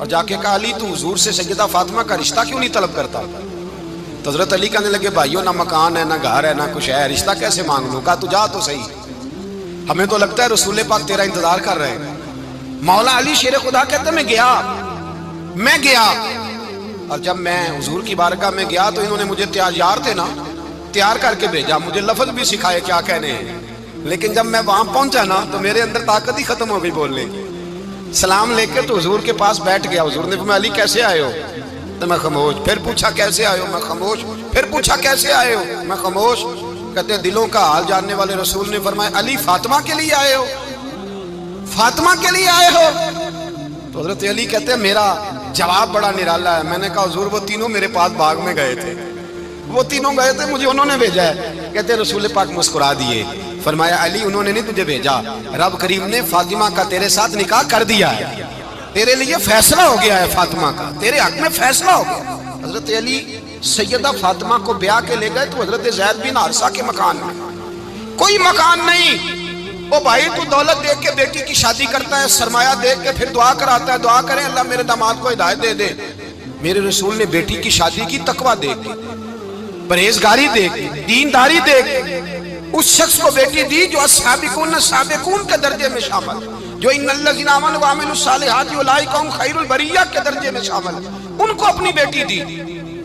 اور جا کے کہا علی تو حضور سے سیدہ فاطمہ کا رشتہ کیوں نہیں طلب کرتا؟ تو حضرت علی کہنے لگے بھائیو نہ مکان ہے نہ گھر ہے نہ کچھ ہے، رشتہ کیسے مانگ لوں؟ کہا تو جا تو صحیح، ہمیں تو لگتا ہے رسول پاک تیرا انتظار کر رہے ہیں۔ مولا علی شیر خدا کہتے میں گیا اور جب میں حضور کی بارگاہ میں گیا تو انہوں نے مجھے یار تھے نا، تیار کر کے بھیجا، مجھے لفظ بھی سکھائے کیا کہنے ہیں، لیکن جب میں وہاں پہنچا نا تو میرے اندر طاقت ہی ختم ہو گئی بولنے کی۔ سلام لے کے تو حضور کے پاس بیٹھ گیا، حضور نے فرمایا علی کیسے آئے ہو؟ تو میں خاموش، پھر پوچھا کیسے آئے ہو؟ میں خاموش، پھر پوچھا کیسے آئے ہو؟ میں خاموش۔ کہتے دلوں کا حال جاننے والے رسول نے فرمایا علی فاطمہ کے لیے آئے ہو؟ فاطمہ کے لیے آئے ہو؟ تو حضرت علی کہتے ہیں میرا جواب بڑا نرالا ہے۔ میں نے کہا حضور وہ تینوں میرے پاس باغ میں گئے تھے، وہ تینوں گئے تھے، مجھے انہوں نے بھیجا ہے۔ کہتے ہیں رسول پاک مسکرا دیے، فرمایا علی انہوں نے نہیں تجھے بھیجا، رب کریم نے فاطمہ کا تیرے ساتھ نکاح کر دیا ہے، تیرے لیے فیصلہ ہو گیا ہے، فاطمہ کا تیرے حق میں فیصلہ ہو گیا۔ حضرت علی سیدہ فاطمہ کو بیاہ کے لے گئے تو حضرت زید بن حارثہ کے مکان میں، کوئی مکان نہیں۔ او بھائی تو دولت دیکھ کے بیٹی کی شادی کرتا ہے، سرمایہ دیکھ کے پھر دعا کراتا ہے، دعا کریں اللہ میرے داماد کو ہدایت دے دے۔ میرے رسول نے بیٹی کی شادی کی تقوی دیکھ کے، پرہیزگاری دیکھ کے، دینداری دیکھ کے، اس شخص کو بیٹی دی جو السابقون کے درجے میں شامل، جو ان الذین آمنوا وعملوا الصالحات اولئک هم خیر البریہ کے درجے میں شامل، ان کو اپنی بیٹی دی۔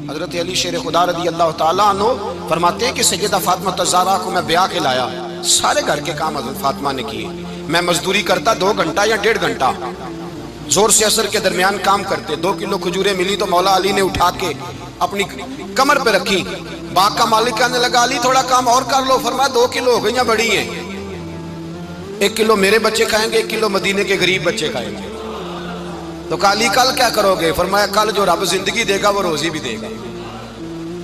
حضرت علی شیر خدا رضی اللہ تعالیٰ عنہ فرماتے ہیں کہ سیدہ فاطمہ الزہرا کو میں بیاہ کے لایا، سارے گھر کے کام حضرت فاطمہ نے کیے، میں مزدوری کرتا 2 گھنٹہ یا 1.5 گھنٹہ، زور سے عصر کے درمیان کام کرتے، 2 کلو کھجوریں ملی تو مولا علی نے اٹھا کے اپنی کمر پہ رکھی، باغ کا مالک کہنے لگا علی تھوڑا کام اور کر لو، فرمایا 2 کلو ہو گئی ہیں بڑی ہیں، 1 کلو میرے بچے کھائیں گے، 1 کلو مدینے کے غریب بچے کھائیں گے۔ تو کہا علی کل کیا کرو گے؟ فرمایا کل جو رب زندگی دے گا وہ روزی بھی دے گا۔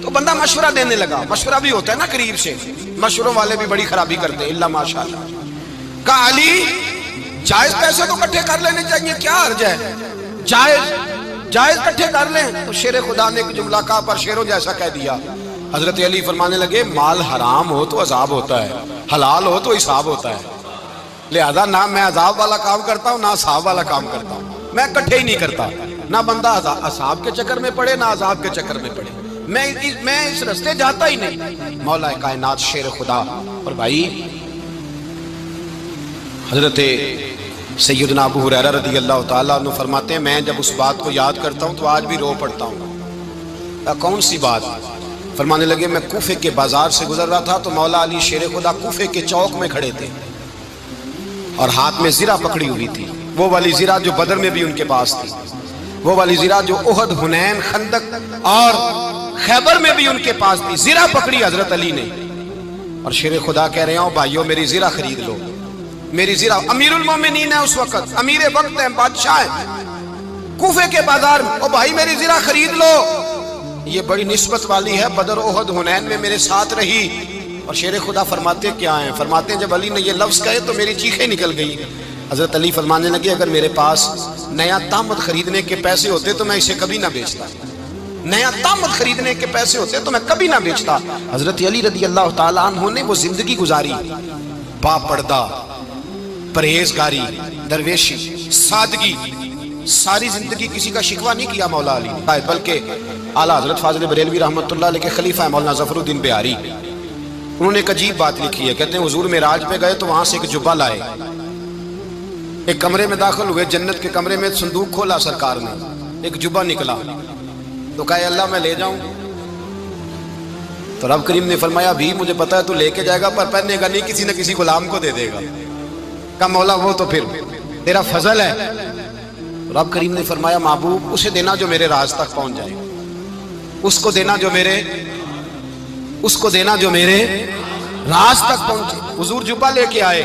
تو بندہ مشورہ دینے لگا، مشورہ بھی ہوتا ہے نا قریب سے، مشوروں والے بھی بڑی خرابی کرتے ہیں، اللہ ماشاءاللہ۔ کہا علی جائز پیسے تو کٹھے کر لینے چاہیے، کیا حرج ہے، جائز کٹھے کر لیں۔ تو شیر خدا نے ایک جملہ کہا پر شیروں جیسا کہہ دیا۔ حضرت علی فرمانے لگے مال حرام ہو تو عذاب ہوتا ہے، حلال ہو تو حساب ہوتا ہے، لہذا نہ میں عذاب والا کام کرتا ہوں نہ حساب والا کام کرتا ہوں، میں کٹھے ہی نہیں کرتا، نہ بندہ حساب کے چکر میں پڑے نہ عذاب کے چکر میں پڑے، میں اس رستے جاتا ہی نہیں۔ مولا کائنات شیر خدا۔ اور بھائی حضرت سیدنا ابو ہریرہ رضی اللہ تعالیٰ عنہ فرماتے ہیں میں جب اس بات کو یاد کرتا ہوں تو آج بھی رو پڑتا ہوں۔ کون سی بات؟ فرمانے لگے میں کوفے کے بازار سے گزر رہا تھا تو مولا علی شیر خدا کوفے کے چوک میں کھڑے تھے اور ہاتھ میں زرہ پکڑی ہوئی تھی، وہ والی زرہ جو بدر میں بھی ان کے پاس تھی، وہ والی زرہ جو احد، حنین، خندق اور خیبر میں بھی ان کے پاس تھی، زرہ پکڑی حضرت علی نے اور شیر خدا کہہ رہے ہوں بھائیو میری زرہ خرید لو، میری زرہ۔ امیر المومنین ہے اس وقت، امیر وقت ہے، بادشاہ ہے کوفے کے بازار میں، او بھائی میری زرہ خرید لو، یہ بڑی نسبت والی ہے، بدر، احد، حنین میں میرے ساتھ رہی۔ اور شیر خدا فرماتے کیا ہیں؟ فرماتے ہیں جب علی نے یہ لفظ کہے تو میری چیخیں نکل گئی۔ حضرت علی فرمانے لگے اگر میرے پاس نیا تامت خریدنے کے پیسے ہوتے تو میں اسے کبھی نہ بیچتا، نیا تامت خریدنے کے پیسے ہوتے تو میں کبھی نہ بیچتا۔ حضرت علی رضی اللہ تعالیٰ عنہ نے وہ زندگی گزاری، با پردہ، پرہیزگاری، درویشی، سادگی، ساری زندگی کسی کا شکوہ نہیں کیا مولا علی نے، بلکہ اعلیٰ حضرت فاضل بریلوی رحمۃ اللہ علیہ کے خلیفہ مولانا ظفر الدین بہاری، انہوں نے ایک عجیب بات لکھی ہے، کہتے ہیں حضور معراج پہ گئے تو وہاں سے ایک جبہ لائے، ایک کمرے میں داخل ہوئے، جنت کے کمرے میں صندوق کھولا سرکار نے، ایک جبہ نکلا تو کہا اللہ میں لے جاؤں؟ تو رب کریم نے فرمایا بھی مجھے پتا ہے تو لے کے جائے گا پر پہننے گا نہیں، کسی نہ کسی غلام کو دے دے گا۔ کہا مولا وہ تو پھر تیرا فضل ہے۔ رب کریم نے فرمایا محبوب اسے دینا جو میرے راز تک پہنچ جائے، اس کو دینا جو میرے راز تک پہنچے۔ حضور جبہ لے کے آئے۔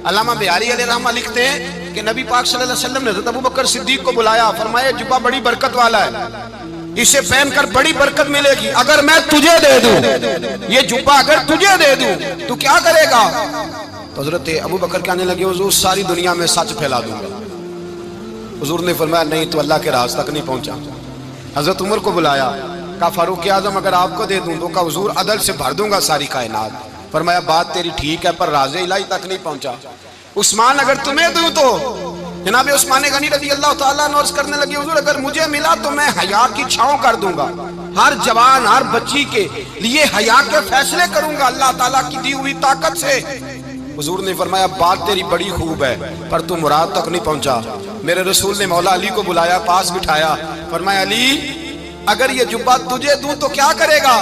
علامہ بہاری علیہ رحمہ لکھتے ہیں کہ نبی پاک صلی اللہ علیہ وسلم نے حضرت ابوبکر صدیق کو بلایا، فرمایا جبہ بڑی برکت والا ہے، اسے پہن کر بڑی برکت ملے گی، اگر میں تجھے دے دوں یہ جبہ، اگر تجھے دے دوں تو کیا کرے گا؟ تو حضرت ابوبکر کہنے لگے حضور ساری دنیا میں سچ پھیلا دوں گا۔ حضور نے فرمایا نہیں تو اللہ کے راز تک نہیں پہنچا۔ حضرت عمر کو بلایا، کہا فاروق اعظم اگر آپ کو دے دوں تو کہا حضور عدل سے بھر دوں گا ساری کائنات۔ فرمایا بات تیری ٹھیک ہے پر راز الہی تک نہیں پہنچا۔ عثمان اگر تمہیں دوں تو جناب عثمان غنی رضی اللہ تعالیٰ عنہ عرض کرنے لگے حضور اگر مجھے ملا تو میں حیا کی چھاؤں کر دوں گا، ہر جوان ہر بچی کے لیے حیا کے فیصلے کروں گا اللہ تعالیٰ کی دی ہوئی طاقت سے۔ حضور نے فرمایا بات تیری بڑی خوب ہے پر تو مراد تک نہیں پہنچا۔ میرے رسول نے مولا علی کو بلایا، پاس بٹھایا، فرمایا علی اگر یہ جبہ تجھے دوں تو کیا کرے گا؟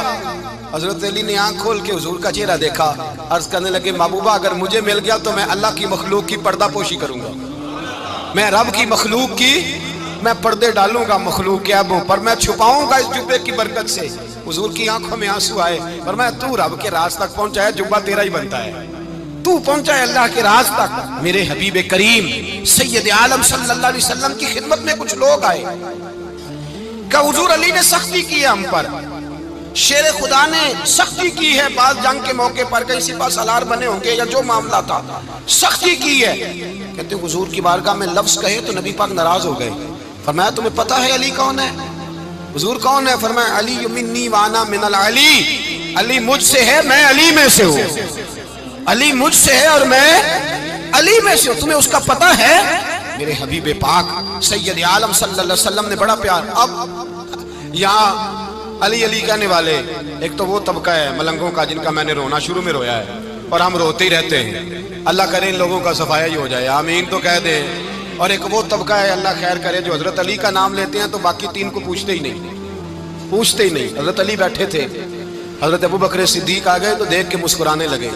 حضرت علی نے آنکھ کھول کے حضور کا چہرہ دیکھا، عرض کرنے لگے محبوبہ اگر مجھے مل گیا تو میں اللہ کی مخلوق کی پردہ پوشی کروں گا، میں رب کی مخلوق کی میں پردے ڈالوں گا مخلوق کے عیبوں پر، میں چھپاؤں گا اس جبے کی برکت سے۔ حضور کی آنکھوں میں آنسو آئے، فرمایا تو رب کے راز تک پہنچا ہے، جبہ تیرا ہی بنتا ہے، تو پہنچا ہے اللہ کے راز تک۔ میرے حبیب کریم سید عالم صلی اللہ علیہ وسلم کی خدمت میں کچھ لوگ آئے کہ حضور علی نے سختی کی ہے ہم پر، شیر خدا نے سختی کی ہے، بعض جنگ کے موقع پر کہیں سپاہ سالار بنے ہوں گے یا جو معاملہ تھا سختی کی ہے۔ کہتے ہیں حضور کی بارگاہ میں لفظ کہے تو نبی پاک ناراض ہو گئے۔ فرمایا تمہیں پتہ ہے علی کون ہے؟ حضور کون ہے؟ فرمایا علی منی وانا من العلی، علی مجھ سے ہے میں علی میں سے ہوں، علی مجھ سے ہے اور میں علی میں سے ہوں، تمہیں اس کا پتہ ہے؟ میرے حبیب پاک سید عالم صلی اللہ علیہ وسلم نے بڑا پیار۔ اب یہاں علی علی کہنے والے ایک تو وہ طبقہ ہے ملنگوں کا جن کا میں نے رونا شروع میں رویا ہے اور ہم روتے ہی رہتے ہیں، اللہ کرے ان لوگوں کا صفایا ہی ہو جائے، آمین تو کہہ دیں۔ اور ایک وہ طبقہ ہے اللہ خیر کرے جو حضرت علی کا نام لیتے ہیں تو باقی تین کو پوچھتے ہی نہیں۔ حضرت علی بیٹھے تھے، حضرت ابو بکر صدیق آ گئے تو دیکھ کے مسکرانے لگے،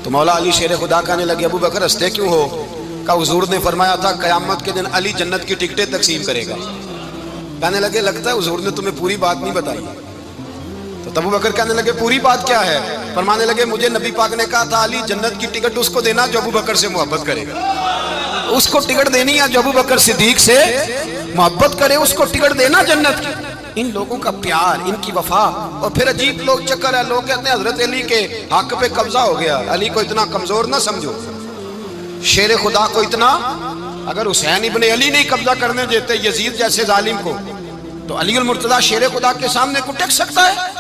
تو مولا علی شیر خدا کہنے لگے ابو بکر ہنستے کیوں ہو؟ کہ حضور نے فرمایا تھا قیامت کے دن علی جنت کی ٹکٹیں تقسیم کرے گا۔ کہنے لگے لگتا ہے حضور نے تمہیں پوری بات نہیں بتائی۔ تو ابو بکر کہنے لگے پوری بات کیا ہے؟ فرمانے لگے مجھے نبی پاک نے کہا تھا علی جنت کی ٹکٹ اس کو دینا جو ابو بکر سے محبت کرے گا، اس کو ٹکٹ دینی ہے جو ابو بکر صدیق سے محبت کرے، اس کو ٹکٹ دینا جنت کی۔ ان لوگوں کا پیار، ان کی وفا۔ اور پھر عجیب لوگ چکر ہے، لوگ کہتے ہیں حضرت علی کے حق پہ قبضہ ہو گیا، علی کو اتنا کمزور نہ سمجھو، شیر خدا کو اتنا، اگر حسین ابن علی نہیں قبضہ کرنے دیتے یزید جیسے ظالم کو تو علی المرتضیٰ شیر خدا کے سامنے کو ٹک سکتا ہے؟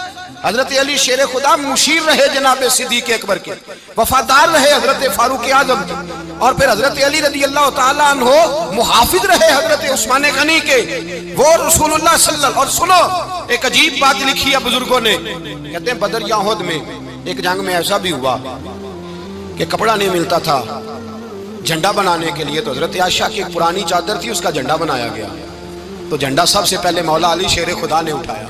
حضرت علی شیر خدا مشیر رہے جناب صدیق اکبر کے، وفادار رہے حضرت فاروق اعظم کے، اور پھر حضرت علی رضی اللہ تعالیٰ عنہ محافظ رہے حضرت عثمان غنی کے، وہ رسول اللہ صلی اللہ علیہ وسلم۔ اور سنو ایک عجیب بات لکھی ہے بزرگوں نے، کہتے ہیں بدر یا احد میں ایک جنگ میں ایسا بھی ہوا کہ کپڑا نہیں ملتا تھا جھنڈا بنانے کے لیے، تو حضرت عائشہ کی ایک پرانی چادر تھی، اس کا جھنڈا بنایا گیا، تو جھنڈا سب سے پہلے مولا علی شیر خدا نے اٹھایا۔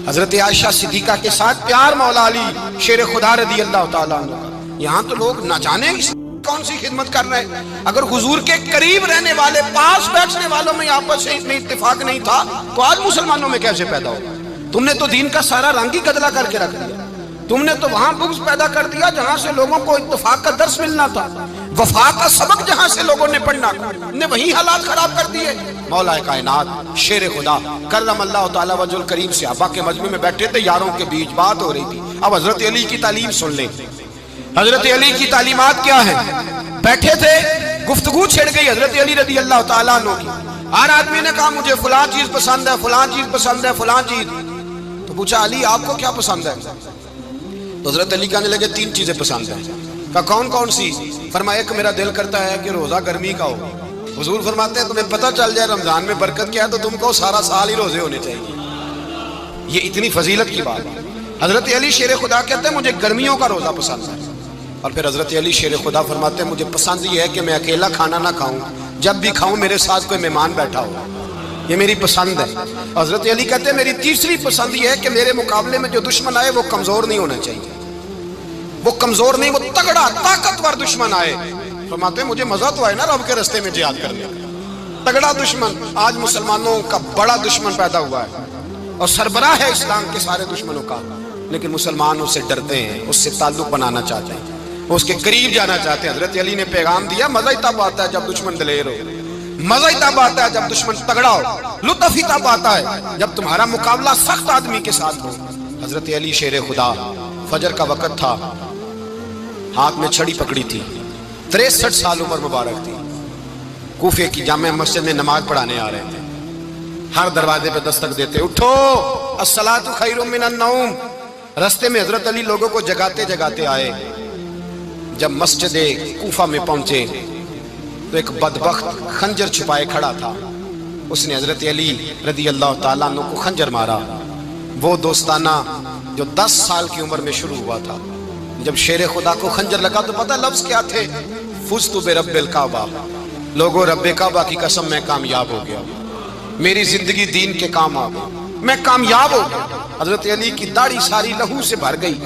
حضرت عائشہ صدیقہ کے ساتھ پیار مولا علی شیر خدا رضی اللہ تعالیٰ عنہ۔ یہاں تو لوگ نہ جانے کون سی خدمت کر رہے ہیں۔ اگر حضور کے قریب رہنے والے پاس بیٹھنے والوں میں آپس میں اتفاق نہیں تھا تو آج مسلمانوں میں کیسے پیدا ہو؟ تم نے تو دین کا سارا رنگ ہی گدلا کر کے رکھ دیا، تم نے تو وہاں بغض پیدا کر دیا جہاں سے لوگوں کو اتفاق کا درس ملنا تھا، وفا کا سبق جہاں سے لوگوں نے پڑھنا تھا، نے وہی حالات خراب کر دیے۔ مولا کائنات شیر خدا کرم اللہ تعالیٰ وجہ الکریم صحابہ کے مجمع میں بیٹھے تھے، یاروں کے بیچ بات ہو رہی تھی۔ اب حضرت علی کی تعلیم سن لیں، حضرت علی کی تعلیمات کیا ہیں؟ بیٹھے تھے، گفتگو چھڑ گئی حضرت علی رضی اللہ تعالیٰ عنہ کی، ہر آدمی نے کہا مجھے فلاں چیز پسند ہے، فلاں چیز پسند ہے، فلاں چیز۔ تو پوچھا علی آپ کو کیا پسند ہے؟ تو حضرت علی کہنے لگے تین چیزیں پسند ہیں۔ کہا کون کون سی؟ فرمایا ایک میرا دل کرتا ہے کہ روزہ گرمی کا ہو، حضور فرماتے ہیں تمہیں پتہ چل جائے رمضان میں برکت کیا ہے تو تم کو سارا سال ہی روزے ہونے چاہیے، یہ اتنی فضیلت کی بات ہے۔ حضرت علی شیر خدا کہتے ہیں مجھے گرمیوں کا روزہ پسند ہے، اور پھر حضرت علی شیر خدا فرماتے ہیں مجھے پسند یہ ہے کہ میں اکیلا کھانا نہ کھاؤں، جب بھی کھاؤں میرے ساتھ کوئی مہمان بیٹھا ہو، یہ میری پسند ہے۔ حضرت علی کہتے ہیں میری تیسری پسند یہ ہے کہ میرے مقابلے میں جو دشمن آئے وہ کمزور نہیں ہونا چاہیے، وہ کمزور نہیں، وہ تگڑا طاقتور دشمن آئے۔ فرماتے ہیں مجھے مزہ تو آئے نا رب کے رستے میں جہاد کرنے کا، تگڑا دشمن۔ آج مسلمانوں کا بڑا دشمن پیدا ہوا ہے اور سربراہ ہے اسلام کے سارے دشمنوں کا، لیکن مسلمان اس سے ڈرتے ہیں، اس سے تعلق بنانا چاہتے ہیں، اس کے قریب جانا چاہتے ہیں۔ حضرت علی نے پیغام دیا مزہ ہی تب آتا ہے جب دشمن دلیر ہو، مزہ ہی تب آتا ہے جب دشمن تگڑا ہو، لطف ہی تب آتا ہے جب تمہارا مقابلہ سخت آدمی کے ساتھ ہو۔ حضرت علی شیر خدا، فجر کا وقت تھا، ہاتھ میں چھڑی پکڑی تھی، 63 سال عمر مبارک تھی، کوفے کی جامع مسجد میں نماز پڑھانے آ رہے تھے، ہر دروازے پہ دستک دیتے اٹھو الصلاۃ خیر من النوم۔ رستے میں حضرت علی لوگوں کو جگاتے جگاتے آئے، جب مسجد کوفہ میں پہنچے تو تو ایک بدبخت خنجر چھپائے کھڑا تھا، اس نے حضرت علی رضی اللہ تعالیٰ عنہ کو خنجر مارا۔ وہ دوستانہ جو 10 سال کی عمر میں شروع ہوا تھا، جب شیر خدا کو خنجر لگا تو پتہ لفظ کیا تھے؟ فزت برب الکعبہ، لوگوں رب کعبہ کی قسم میں کامیاب ہو گیا، میری زندگی دین کے کام آ گئی، میں کامیاب ہو گیا۔ حضرت علی کی داڑھی ساری لہو سے بھر گئی۔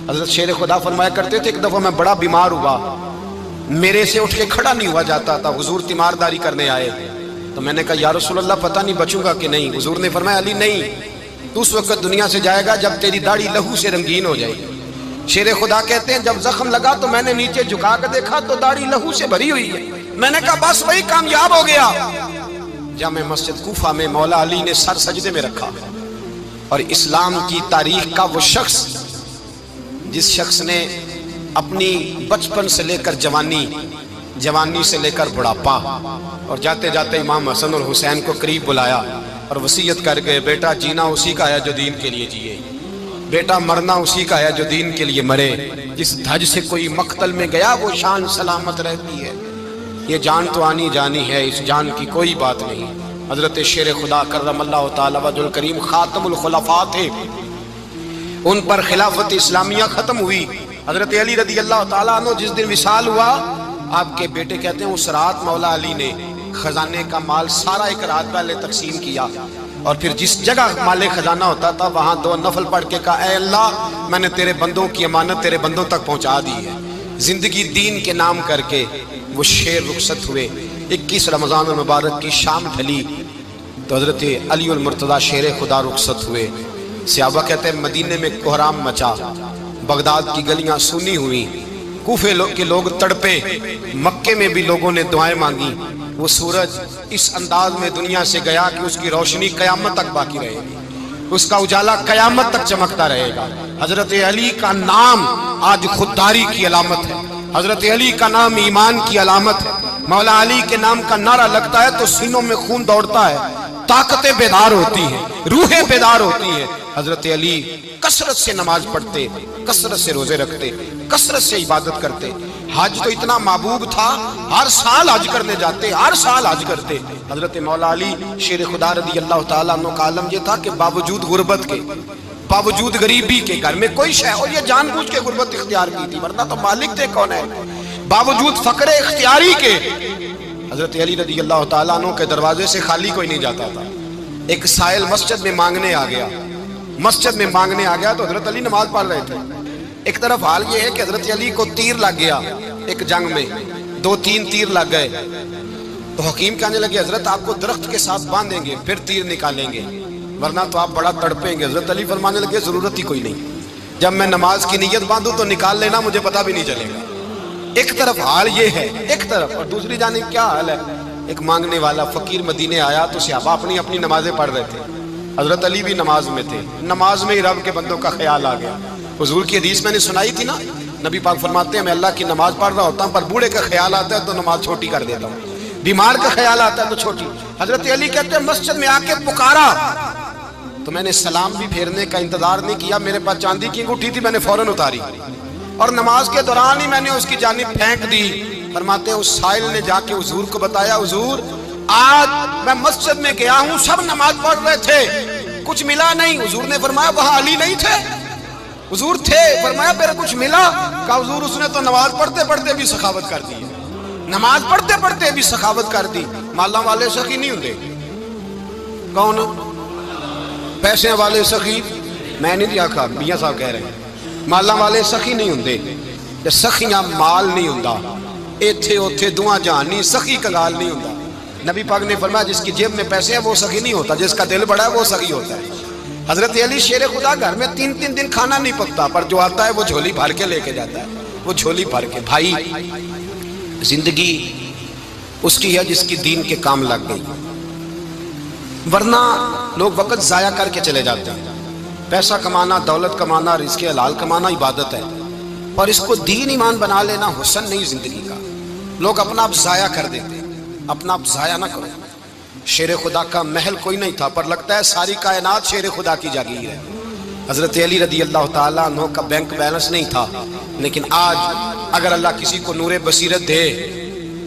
حضرت شیر خدا فرمایا کرتے تھے ایک دفعہ میں بڑا بیمار ہوا، میرے سے اٹھ کے کھڑا نہیں ہوا جاتا تھا، حضور تیمارداری کرنے آئے تو میں نے کہا یا رسول اللہ پتہ نہیں بچوں گا کہ نہیں۔ حضور نے فرمایا علی نہیں، تو اس وقت دنیا سے جائے گا جب تیری داڑھی لہو سے رنگین ہو جائے۔ شیر خدا کہتے ہیں جب زخم لگا تو میں نے نیچے جھکا کے دیکھا تو داڑھی لہو سے بھری ہوئی ہے، میں نے کہا بس وہی کامیاب ہو گیا۔ جامع مسجد کوفہ میں مولا علی نے سر سجدے میں رکھا، اور اسلام کی تاریخ کا وہ شخص جس شخص نے اپنی بچپن سے لے کر جوانی سے لے کر بڑھاپا، اور جاتے جاتے امام حسن اور حسین کو قریب بلایا اور وصیت کر گئے بیٹا جینا اسی کا ہے جو دین کے لیے جیے، بیٹا مرنا اسی کا ہے جو دین کے لیے مرے، جس دھج سے کوئی مقتل میں گیا وہ شان سلامت رہتی ہے، یہ جان تو آنی جانی ہے، اس جان کی کوئی بات نہیں۔ حضرت شیر خدا کرم اللہ تعالی وجہ الکریم خاتم الخلفاء تھے، ان پر خلافت اسلامیہ ختم ہوئی۔ حضرت علی رضی اللہ تعالیٰ عنہ جس دن وصال ہوا، آپ کے بیٹے کہتے ہیں اس رات مولا علی نے خزانے کا مال سارا ایک رات پہلے تقسیم کیا، اور پھر جس جگہ مال خزانہ ہوتا تھا وہاں 2 نفل پڑھ کے کہا اے اللہ میں نے تیرے بندوں کی امانت تیرے بندوں تک پہنچا دی ہے۔ زندگی دین کے نام کر کے وہ شیر رخصت ہوئے۔ 21 رمضان المبارک کی شام ڈھلی تو حضرت علی المرتضیٰ شیر خدا رخصت ہوئے۔ صحابہ کہتے ہیں مدینے میں کوہرام مچا، بغداد کی گلیاں سونی ہوئی، کوفے کے لوگ تڑپے، مکے میں بھی لوگوں نے دعائیں مانگی۔ وہ سورج اس انداز میں دنیا سے گیا کہ اس کی روشنی قیامت تک باقی رہے گی، اس کا اجالا قیامت تک چمکتا رہے گا۔ حضرت علی کا نام آج خودداری کی علامت ہے، حضرت علی کا نام ایمان کی علامت ہے۔ مولا علی کے نام کا نعرہ لگتا ہے تو سینوں میں خون دوڑتا ہے، طاقتیں بیدار ہوتی ہیں، روحیں بیدار ہوتی ہیں۔ حضرت علی کثرت سے نماز پڑھتے، کثرت سے روزے رکھتے، کثرت سے عبادت کرتے۔ حج تو اتنا محبوب تھا، ہر سال حج کرنے جاتے، ہر سال حج کرتے۔ حضرت مولا علی شیر خدا رضی اللہ تعالیٰ عنہ کا عالم یہ تھا کہ باوجود غربت کے، باوجود غریبی کے، گھر میں کوئی شے، اور یہ جان بوجھ کے غربت اختیار کی تھی ورنہ تو مالک تھے کون ہے، باوجود فقر اختیاری کے حضرت علی رضی اللہ تعالیٰ عنہ کے دروازے سے خالی کوئی نہیں جاتا تھا۔ ایک سائل مسجد میں مانگنے آ گیا تو حضرت علی نماز پڑھ رہے تھے۔ ایک طرف حال یہ ہے کہ حضرت علی کو تیر لگ گیا، ایک جنگ میں 2-3 تیر لگ گئے تو حکیم کہنے لگے حضرت آپ کو درخت کے ساتھ باندھیں گے پھر تیر نکالیں گے ورنہ تو آپ بڑا تڑپیں گے۔ حضرت علی فرمانے لگے ضرورت ہی کوئی نہیں، جب میں نماز کی نیت باندھوں تو نکال لینا، مجھے پتہ بھی نہیں چلے گا۔ ایک طرف حال یہ ہے، ایک طرف، اور دوسری جانب کیا حال ہے؟ ایک مانگنے والا فقیر مدینے آیا تو صحابہ اپنی اپنی نمازیں پڑھ رہے تھے، حضرت علی بھی نماز میں تھے۔ نماز میں ہی رب کے بندوں کا خیال آ گیا۔ حضور کی حدیث میں نے سنائی تھی نا، نبی پاک فرماتے ہیں میں اللہ کی نماز پڑھ رہا ہوتا ہوں پر بوڑھے کا خیال آتا ہے تو نماز چھوٹی کر دیتا ہوں، بیمار کا خیال آتا ہے تو چھوٹی۔ حضرت علی کہتے ہیں مسجد میں آ کے پکارا تو میں نے سلام بھی پھیرنے کا انتظار نہیں کیا، میرے پاس چاندی کی انگوٹھی تھی، میں نے فوراً اتاری اور نماز کے دوران ہی میں نے اس کی جانب پھینک دی۔ فرماتے ہیں اس سائل نے جا کے حضور کو بتایا حضور آج میں مسجد میں گیا ہوں، سب نماز پڑھ رہے تھے، کچھ ملا نہیں۔ حضور نے فرمایا وہاں علی نہیں تھے؟ حضور تھے۔ فرمایا میرے کچھ ملا؟ کہا حضور اس نے تو نماز پڑھتے پڑھتے بھی سخاوت کر دی، نماز پڑھتے پڑھتے بھی سخاوت کر دی۔ مالاں والے سخی نہیں ہوندے، کون پیسے والے سخی؟ میں نہیں دیا کہا، میاں صاحب کہہ رہے ہیں مالاں والے سخی نہیں ہوندے، کہ سخیاں مال نہیں ہوندا، ایتھے اوتھے دعا جہان نہیں، سخی کنگال نہیں ہوندا۔ نبی پاک نے فرمایا جس کی جیب میں پیسے ہیں وہ سخی نہیں ہوتا، جس کا دل بڑا ہے وہ سخی ہوتا ہے۔ حضرت علی شیر خدا گھر میں 3 دن کھانا نہیں پکتا پر جو آتا ہے وہ جھولی بھر کے لے کے جاتا ہے، وہ جھولی بھر کے۔ بھائی زندگی اس کی ہے جس کی دین کے کام لگ گئی، ورنہ لوگ وقت ضائع کر کے چلے جاتے ہیں۔ پیسہ کمانا، دولت کمانا، رزق حلال کمانا عبادت ہے، اور اس کو دین ایمان بنا لینا حسن نہیں زندگی کا۔ لوگ اپنا آپ ضائع کر دیتے ہیں، اپنا آپ ضائع نہ کرو۔ شیر خدا کا محل کوئی نہیں تھا پر لگتا ہے ساری کائنات شیر خدا کی جاگیر ہے۔ حضرت علی رضی اللہ تعالیٰ عنہ کا بینک بیلنس نہیں تھا، لیکن آج اگر اللہ کسی کو نور بصیرت دے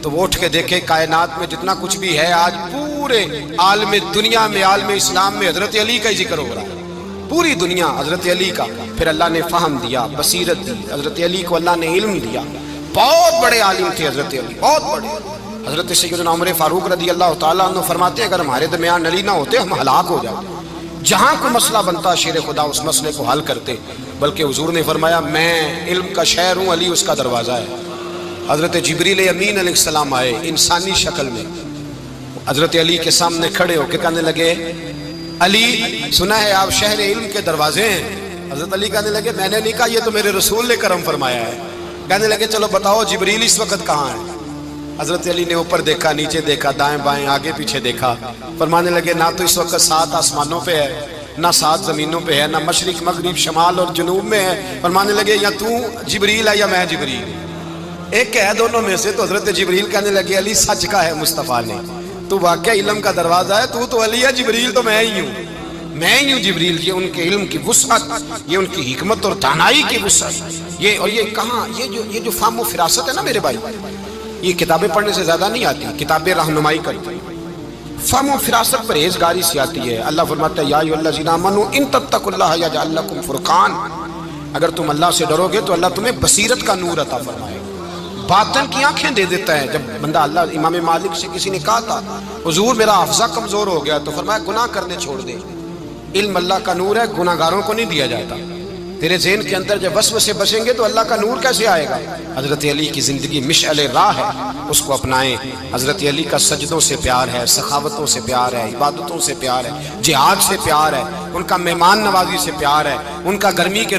تو وہ اٹھ کے دیکھے کائنات میں جتنا کچھ بھی ہے آج پورے عالم دنیا میں، عالم اسلام میں حضرت علی کا ہی ذکر ہو رہا ہے، پوری دنیا حضرت علی کا۔ پھر اللہ نے فہم دیا، بصیرت دی، حضرت علی کو اللہ نے علم دیا۔ بہت بڑے عالم تھے حضرت علی، بہت بڑے۔ حضرت سیدنا عمر فاروق رضی اللہ تعالیٰ عنہ فرماتے ہیں اگر ہمارے درمیان علی نہ ہوتے ہم ہلاک ہو جاتے، جہاں کوئی مسئلہ بنتا شیر خدا اس مسئلے کو حل کرتے، بلکہ حضور نے فرمایا میں علم کا شہر ہوں، علی اس کا دروازہ ہے۔ حضرت جبریل امین علیہ السلام آئے انسانی شکل میں، حضرت علی کے سامنے کھڑے ہو کے کہنے لگے علی سنا ہے آپ شہر علم کے دروازے ہیں؟ حضرت علی کہنے لگے میں نے نہیں کہا، یہ تو میرے رسول نے کرم فرمایا ہے۔ کہنے لگے چلو بتاؤ جبریل اس وقت کہاں ہے؟ حضرت علی نے اوپر دیکھا، نیچے دیکھا، دائیں بائیں آگے پیچھے دیکھا، فرمانے لگے نہ تو اس وقت 7 آسمانوں پہ ہے، نہ 7 زمینوں پہ ہے، نہ مشرق مغرب شمال اور جنوب میں ہے۔ فرمانے لگے یا تو جبریل ہے یا میں جبریل، ایک ہے دونوں میں سے۔ تو حضرت جبریل کہنے لگے علی سچ کا ہے مصطفیٰ نے، تو واقعہ علم کا دروازہ ہے، تو علی ہے، جبریل تو میں ہی ہوں، میں ہی ہوں جبریل۔ یہ ان کے علم کی وسعت، یہ ان کی حکمت اور دانائی کی وسعت، یہ اور یہ کہاں یہ جو فہم و فراست ہے نا میرے بھائی، یہ کتابیں پڑھنے سے زیادہ نہیں آتی، کتابیں رہنمائی کرتی، فہم و فراست پرہیزگاری سے آتی ہے۔ اللہ فرماتا ہے یا ایھا الذین آمنوا ان تتقوا اللہ یجعل لکم فرقان، اگر تم اللہ سے ڈرو گے تو اللہ تمہیں بصیرت کا نور عطا فرمائے گا، باطن کی آنکھیں دے دیتا ہے۔ جب بندہ اللہ امام مالک سے کسی نے کہا تھا حضور میرا حافظہ کمزور ہو گیا، تو فرمایا گناہ کرنے چھوڑ دے، علم اللہ کا نور ہے، گناہ گاروں کو نہیں دیا جاتا۔ تیرے ذہن کے اندر جب وسوسے بسیں گے تو اللہ کا نور کیسے آئے گا؟ حضرت علی کی زندگی مشعل راہ ہے، اس کو اپنائیں۔ حضرت علی کا سجدوں سے پیار ہے، سخاوتوں سے پیار ہے، عبادتوں سے پیار ہے، جہاد سے پیار ہے، ان کا مہمان نوازی سے پیار ہے، ان کا گرمی کے